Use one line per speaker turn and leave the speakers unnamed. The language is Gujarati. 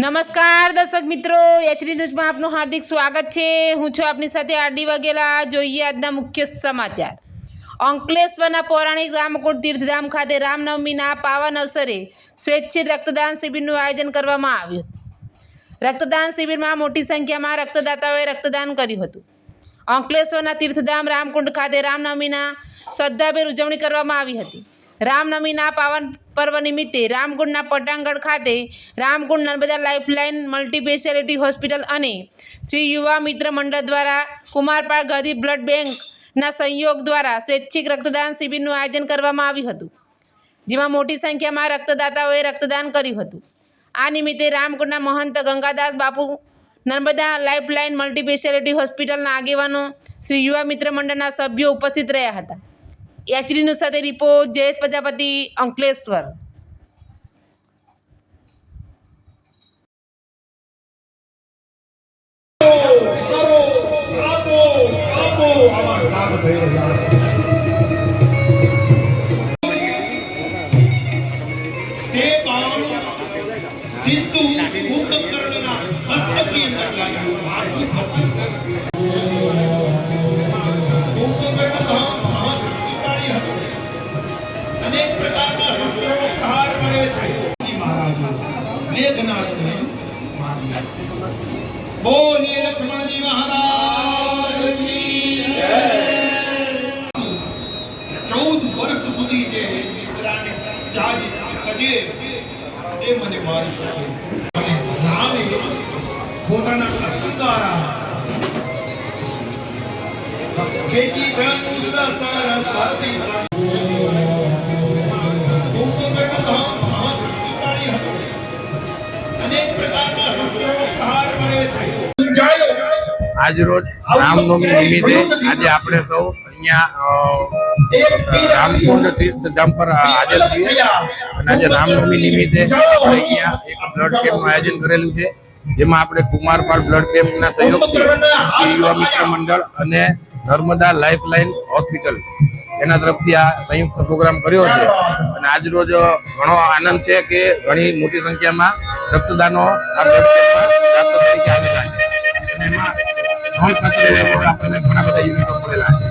નમસ્કાર દર્શક મિત્રો, એચડી ન્યૂઝમાં આપનું હાર્દિક સ્વાગત છે। હું છું આપની સાથે આરડી વાઘેલા। જોઈએ આજના મુખ્ય સમાચાર। અંકલેશ્વરના પૌરાણિક રામકુંડ તીર્થધામ ખાતે રામનવમીના પાવન અવસરે સ્વૈચ્છિક રક્તદાન શિબિરનું આયોજન કરવામાં આવ્યું હતું। રક્તદાન શિબિરમાં મોટી સંખ્યામાં રક્તદાતાઓએ રક્તદાન કર્યું હતું। અંકલેશ્વરના તીર્થધામ રામકુંડ ખાતે રામનવમીના શ્રદ્ધાભેર ઉજવણી કરવામાં આવી હતી। રામનવમીના પાવન પર્વ નિમિત્તે રામકુંડના પટાંગણ ખાતે Ramkund Narmada lifeline multi speciality hospital અને શ્રી યુવા મિત્ર મંડળ દ્વારા કુમારપાળ ગરીબ બ્લડ બેંકના સહયોગ દ્વારા સ્વૈચ્છિક રક્તદાન શિબિરનું આયોજન કરવામાં આવ્યું હતું, જેમાં મોટી સંખ્યામાં રક્તદાતાઓએ રક્તદાન કર્યું હતું। આ નિમિત્તે રામકુંડના મહંત ગંગાદાસ બાપુ, નર્મદા લાઇફલાઇન મલ્ટી સ્પેશિયાલિટી હોસ્પિટલના આગેવાનો, શ્રી યુવા મિત્ર મંડળના સભ્યો ઉપસ્થિત રહ્યા હતા। એચડી ન્યૂઝ સાથે રિપોર્ટ જયેશ પ્રજાપતિ, અંકલેશ્વર।
अनेक प्रकारना शस्त्रों प्रहार करे छे। महाराज मेघनाद ने मार दिया। बोलिए लक्ष्मण जी महाराज की जय। 14 वर्ष सुधी जे मित्राने जाजी कजे એ મને મારી શકે અને રામે પોતાના અસ્ત્ર દ્વારા કેજી ધનુષ સરસ્વતી
આજ રોજ રામનવમી નિમિત્તે આજે આપણે સૌ અહીંયા રામકુંડ તીર્થધામ પર હાજર છીએ અને આજે રામનવમી નિમિત્તે અહીંયા એક બ્લડ કેમ્પનું આયોજન કરેલું છે, જેમાં આપણે કુમારપાળ બ્લડ બેંકના સહયોગથી યુવા મિત્ર મંડળ અને નર્મદા લાઇફલાઇન હોસ્પિટલ એના તરફથી આ સંયુક્ત પ્રોગ્રામ કર્યો છે। અને આજ રોજ ઘણો આનંદ છે કે ઘણી મોટી સંખ્યામાં રક્તદાનો આ બ્લડ કેમ્પમાં પ્રાપ્ત તરીકે આવેલા છે। એમાં આપણને ઘણા બધા યુનિટો મળેલા છે।